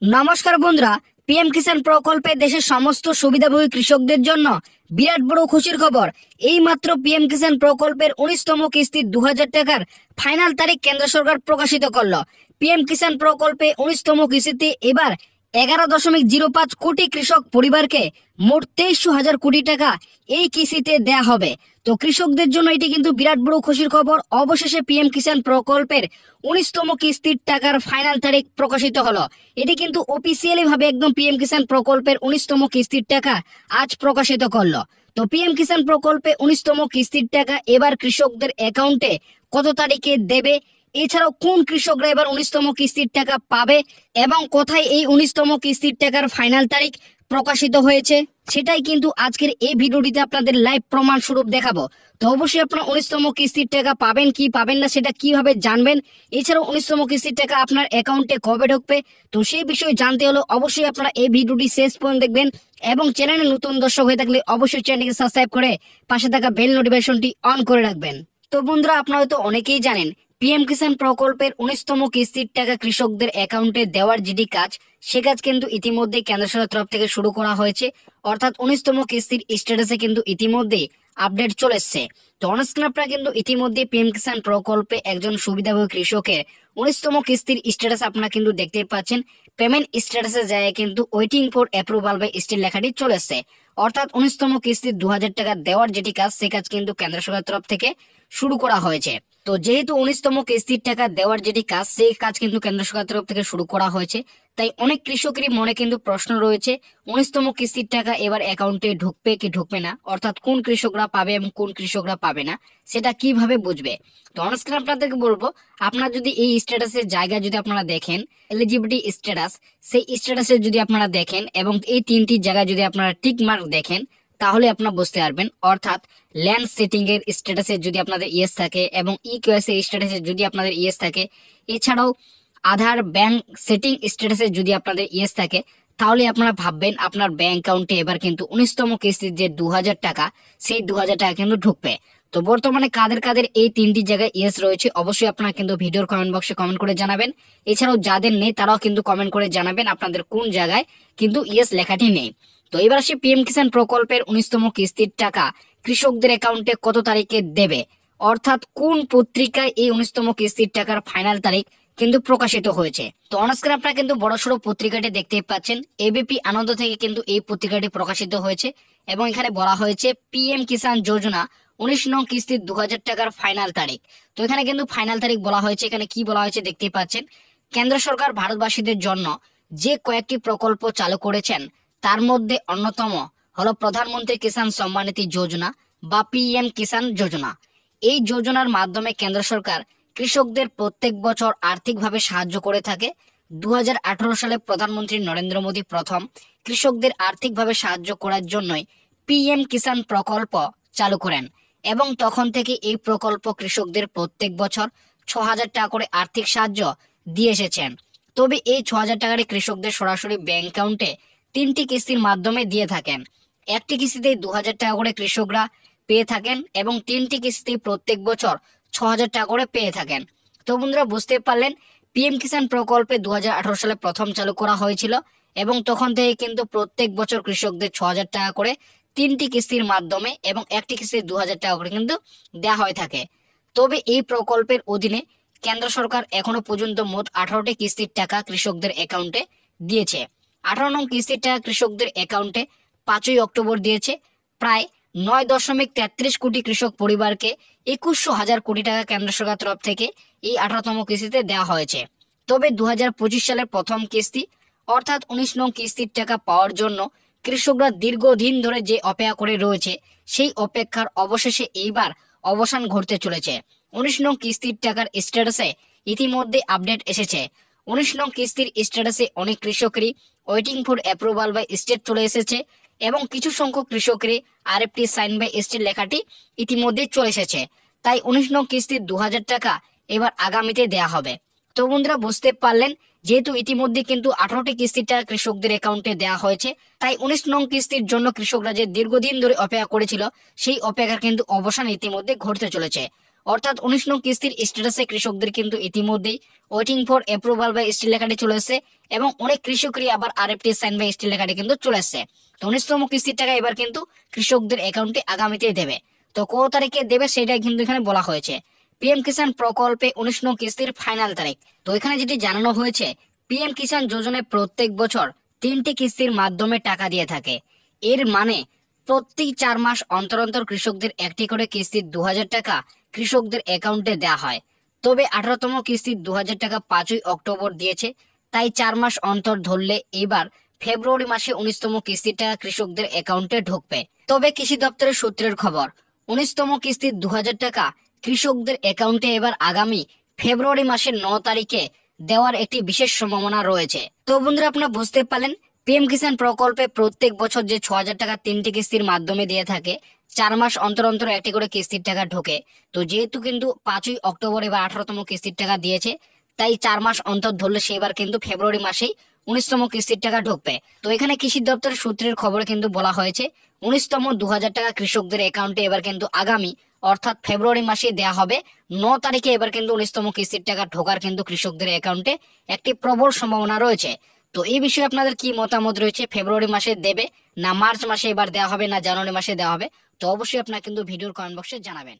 নমস্কার বন্ধুরা, পিএম কিষাণ প্রকল্পে দেশের সমস্ত সুবিধাভোগী কৃষকদের জন্য বিরাট বড় খুশির খবর। এই মাত্র পিএম কিষাণ প্রকল্পের 19তম কিস্তির 2000 টাকার ফাইনাল তারিখ কেন্দ্র সরকার প্রকাশিত করলো। পিএম কিষাণ প্রকল্পে 19তম কিস্তিতে এবার 11.05 কোটি কৃষক পরিবারকে মোট 23,000 কোটি টাকা এই কিস্তিতে দেয়া হবে। তো কৃষকদের জন্য এটি কিন্তু বিরাট বড় খুশির খবর। অবশেষে পিএম কিষাণ প্রকল্পের 19তম কিস্তির টাকার ফাইনাল তারিখ প্রকাশিত হলো। এটি কিন্তু অফিসিয়ালি ভাবে একদম পিএম কিষাণ প্রকল্পের 19তম কিস্তির টাকা আজ প্রকাশিত করলো। তো পিএম কিষাণ প্রকল্পে 19তম কিস্তির টাকা এবার কৃষকদের অ্যাকাউন্টে কত তারিখে দেবে, এছাড়াও কোন কৃষকরা এবার 19তম কিস্তির টাকা পাবে এবং কোথায় এই 19তম কিস্তির টাকার ফাইনাল তারিখ প্রকাশিত হয়েছে, সেটাই কিন্তু আজকের এই ভিডিওটিতে আপনাদের লাইভ প্রমাণ স্বরূপ দেখাবো। তো অবশ্যই আপনারা 19তম কিস্তির টাকা পাবেন কি পাবেন না সেটা কিভাবে জানবেন, এছাড়াও 19তম কিস্তির টাকা আপনার অ্যাকাউন্টে কবে ঢুকবে, তো সেই বিষয়ে জানতে হলে অবশ্যই আপনারা এই ভিডিওটি শেষ পর্যন্ত দেখবেন এবং চ্যানেলে নতুন দর্শক হয়ে থাকলে অবশ্যই চ্যানেলকে সাবস্ক্রাইব করে পাশে থাকা বেল নোটিফিকেশনটি অন করে রাখবেন। তো বন্ধুরা, আপনারা হয়তো অনেকেই জানেন পিএম কিষাণ প্রকল্পের 19তম কিস্তির টাকা কৃষকদের অ্যাকাউন্টে দেওয়ার যেটি কাজ, সে কাজ কিন্তু ইতিমধ্যে কেন্দ্র সরকারের তরফ থেকে শুরু করা হয়েছে। অর্থাৎ 19তম কিস্তির স্ট্যাটাসে কিন্তু ইতিমধ্যে আপডেট চলে এসছে। তো অনস্ক্রিন আপনারা কিন্তু ইতিমধ্যে পিএম কিষাণ প্রকল্পে একজন সুবিধাভোগী কৃষকের 19তম কিস্তির স্ট্যাটাস আপনারা কিন্তু দেখতে পাচ্ছেন। পেমেন্ট স্ট্যাটাসে যায় কিন্তু waiting for approval by still লেখাটি চলে এসছে। অর্থাৎ 19তম কিস্তির 2000 টাকা দেওয়ার যেটি কাজ, সে কাজ কিন্তু কেন্দ্র সরকারের তরফ থেকে শুরু করা হয়েছে। তো যেহেতু 19তম কিস্তির টাকা দেওয়ার যেটি কাজ, সেই কাজ কিন্তু কেন্দ্র সরকারের তরফ থেকে শুরু করা হয়েছে। তাই অনেক কৃষকেরই মনে কিন্তু প্রশ্ন রয়েছে 19তম কিস্তির টাকা এবার অ্যাকাউন্টে ঢুকবে কি ঢুকবে না, অর্থাৎ কোন কৃষকরা পাবে এবং কোন কৃষকরা পাবে না, সেটা কিভাবে বুঝবে। তো অনস্ক্রিন আপনাদেরকে বলবো, আপনারা যদি এই স্ট্যাটাসের জায়গায় যদি আপনারা দেখেন এলিজিবিলিটি স্ট্যাটাস, সেই স্ট্যাটাসে যদি আপনারা দেখেন এবং এই তিনটি জায়গায় যদি আপনারা টিক মার্ক দেখেন, তাহলে আপনারা বুঝতে পারবেন। অর্থাৎ ল্যান্ড সেটিং এর স্ট্যাটাসে যদি আপনাদের ইয়েস থাকে এবং ই কেওয়াইসি স্ট্যাটাসে যদি আপনাদের ইয়েস থাকে, এছাড়াও আধার ব্যাংক সেটিং স্ট্যাটাসে যদি আপনাদের ইয়েস থাকে, তাহলে আপনারা ভাববেন আপনার ব্যাংক অ্যাকাউন্টে এবার কিন্তু 19তম কিস্তির যে 2000 টাকা, সেই 2000 টাকা কিন্তু ঢুকবে। তো বর্তমানে কাদের কাদের এই তিনটি জায়গায় ইয়েস রয়েছে অবশ্যই আপনারা কিন্তু ভিডিওর কমেন্ট বক্সে কমেন্ট করে জানাবেন। এছাড়াও যাদের নেই তারাও কিন্তু কমেন্ট করে জানাবেন আপনাদের কোন জায়গায় কিন্তু ইয়েস লেখাটি নেই। তো এবার আসি পিএম কিষাণ প্রকল্পের 19তম কিস্তির টাকা কৃষকদের অ্যাকাউন্টে কত তারিখে দেবে, অর্থাৎ কোন পত্রিকায় এই 19তম কিস্তির টাকার ফাইনাল তারিখ কিন্তু প্রকাশিত হয়েছে। তো অনস্ক্রিন আপনারা কিন্তু বড়সড় পত্রিকাটি দেখতেই পাচ্ছেন, এবিপি আনন্দ থেকে কিন্তু এই পত্রিকাটি প্রকাশিত হয়েছে এবং এখানে বলা হয়েছে পিএম কিষাণ যোজনা 19নং কিস্তির 2000 টাকার ফাইনাল তারিখ। তো এখানে কিন্তু ফাইনাল তারিখ বলা হয়েছে। এখানে কি বলা হয়েছে দেখতেই পাচ্ছেন, কেন্দ্র সরকার ভারতবাসীদের জন্য যে কয়েকটি প্রকল্প চালু করেছেন তার মধ্যে অন্যতম হলো প্রধানমন্ত্রী কিষাণ সম্মান নিধি যোজনা বা পিএম কিষাণ যোজনা। এই যোজনার মাধ্যমে কেন্দ্র সরকার কৃষকদের প্রত্যেক বছর আর্থিকভাবে সাহায্য করে থাকে। 2018 সালে প্রধানমন্ত্রী নরেন্দ্র মোদী প্রথম কৃষকদের আর্থিকভাবে সাহায্য করার জন্যই পিএম কিষাণ প্রকল্প চালু করেন এবং তখন থেকে এই প্রকল্প কৃষকদের প্রত্যেক বছর 6,000 টাকা করে আর্থিক সাহায্য দিয়ে এসেছেন। তবে এই 6,000 টাকাটি কৃষকদের সরাসরি ব্যাংক অ্যাকাউন্টে 3টি কিস্তির মাধ্যমে দিয়ে থাকেন। একটি কিস্তিতে 2,000 টাকা করে কৃষকরা পেয়ে থাকেন এবং 3টি কিস্তি প্রত্যেক বছর 6,000 টাকা করে পেয়ে থাকেন। তো বন্ধুরা, বুঝতে পারলেন পিএম কিষাণ প্রকল্পে 2018 সালে প্রথম চালু করা হয়েছিল এবং তখন থেকে কিন্তু প্রত্যেক বছর কৃষকদের 6,000 টাকা করে 3টি কিস্তির মাধ্যমে এবং একটি কিস্তি 2,000 টাকা করে কিন্তু দেওয়া হয়ে থাকে। তবে এই প্রকল্পের অধীনে কেন্দ্র সরকার এখনো পর্যন্ত মোট 18টি কিস্তির টাকা কৃষকদের অ্যাকাউন্টে দিয়েছে। 18 নং কিস্তির টাকা কৃষকদের অ্যাকাউন্টে 5ই অক্টোবর দিয়েছে। প্রায় 9.33 কোটি কৃষক পরিবারকে 21,000 কোটি টাকা কেন্দ্র সরকার তরফ থেকে এই 18তম কিস্তিতে দেওয়া হয়েছে। তবে 2025 সালের প্রথম কিস্তি অর্থাৎ 19 নং কিস্তির টাকা পাওয়ার জন্য কৃষকরা দীর্ঘদিন ধরে যে অপেক্ষা করে রয়েছে, সেই অপেক্ষার অবশেষে এইবার অবসান ঘটতে চলেছে। 19 নং কিস্তির টাকার স্ট্যাটাসে ইতিমধ্যে আপডেট এসেছে। 19 নং কিস্তির স্ট্যাটাসে অনেক কৃষকেরই waiting for approval by state চলে এসেছে এবং কিছু সংখ্যক কৃষকেরই আরএফটি সাইন বাই স্টেট লেখাটি ইতিমধ্যে চলে এসেছে। তাই 19 নং কিস্তির 2,000 টাকা এবার আগামীতে দেয়া হবে। তো বন্ধুরা, বুঝতে পারলেন যেহেতু ইতিমধ্যে কিন্তু 18টি কিস্তির টাকা কৃষকদের অ্যাকাউন্টে দেওয়া হয়েছে, তাই 19 নং কিস্তির জন্য কৃষকরা যে দীর্ঘদিন ধরে অপেক্ষা করেছিল, সেই অপেক্ষার কিন্তু অবসান ইতিমধ্যে ঘটতে চলেছে। অর্থাৎ 19 নং কিস্তির স্ট্যাটাসে কৃষকদের কিন্তু ইতিমধ্যেই waiting for approval by state লেখাটি চলে এসেছে এবং অনেক কৃষকরই আবার আরএফটি সাইন বাই স্টিল লেখাটি কিন্তু চলে এসছে। তো 19তম কিস্তির টাকা এবার কিন্তু কৃষকদের অ্যাকাউন্টে আগামীতেই দেবে। তো কত তারিখে দেবে সেটাই কিন্তু এখানে বলা হয়েছে। পিএম কিষাণ প্রকল্পে 19নং কিস্তির ফাইনাল তারিখ। তো এখানে যেটি জানানো হয়েছে, পিএম কিষাণ যোজনায় প্রত্যেক বছর 3টি কিস্তির মাধ্যমে টাকা দিয়ে থাকে। এর মানে প্রতি 4 মাস অন্তর অন্তর কৃষকদের একটি করে কিস্তির 2000 টাকা কৃষকদের অ্যাকাউন্টে দেওয়া হয়। তবে 18তম কিস্তির 2000 টাকা 5ই অক্টোবর দিয়েছে, তাই 4 মাস অন্তর ধরলে এবার ফেব্রুয়ারি মাসে 19তম কিস্তির টাকা কৃষকদের অ্যাকাউন্টে ঢুকবে। তবে কৃষি দপ্তরের সূত্রের খবর, 19তম কিস্তির 2000 টাকা কৃষকদের অ্যাকাউন্টে এবার আগামী ফেব্রুয়ারি মাসের 9 তারিখে দেওয়ার একটি বিশেষ সম্ভাবনা রয়েছে। তো বন্ধুরা, আপনারা বুঝতে পারলেন, পিএম কিষাণ প্রকল্পে প্রত্যেক বছর যে 6000 টাকা 3টি কিস্তির মাধ্যমে দিয়ে থাকে, 4 মাস অন্তর অন্তর একটি করে কিস্তির টাকা ঢোকে। তো যেহেতু কিন্তু 5ই অক্টোবর এবার 18তম কিস্তির টাকা দিয়েছে, তাই 4 মাস অন্তর ধরলে সেবার কিন্তু ফেব্রুয়ারি মাসেই 19তম কিস্তির টাকা ঢুকবে। তো এখানে কৃষি দপ্তরের সূত্রের খবরে কিন্তু বলা হয়েছে 19তম 2000 টাকা কৃষকদের অ্যাকাউন্টে এবার কিন্তু আগামী অর্থাৎ ফেব্রুয়ারি মাসে দেয়া হবে। 9 তারিখে এবার কিন্তু 19তম কিস্তির টাকা ঢোকার কিন্তু কৃষকদের অ্যাকাউন্টে একটি প্রবল সম্ভাবনা রয়েছে। তো এই বিষয়ে আপনাদের কি মতামত রয়েছে? ফেব্রুয়ারি মাসে দেবে, না মার্চ মাসে এবার দেওয়া হবে, না জানুয়ারি মাসে দেওয়া হবে? তো অবশ্যই আপনারা কিন্তু ভিডিওর কমেন্ট বক্সে জানাবেন।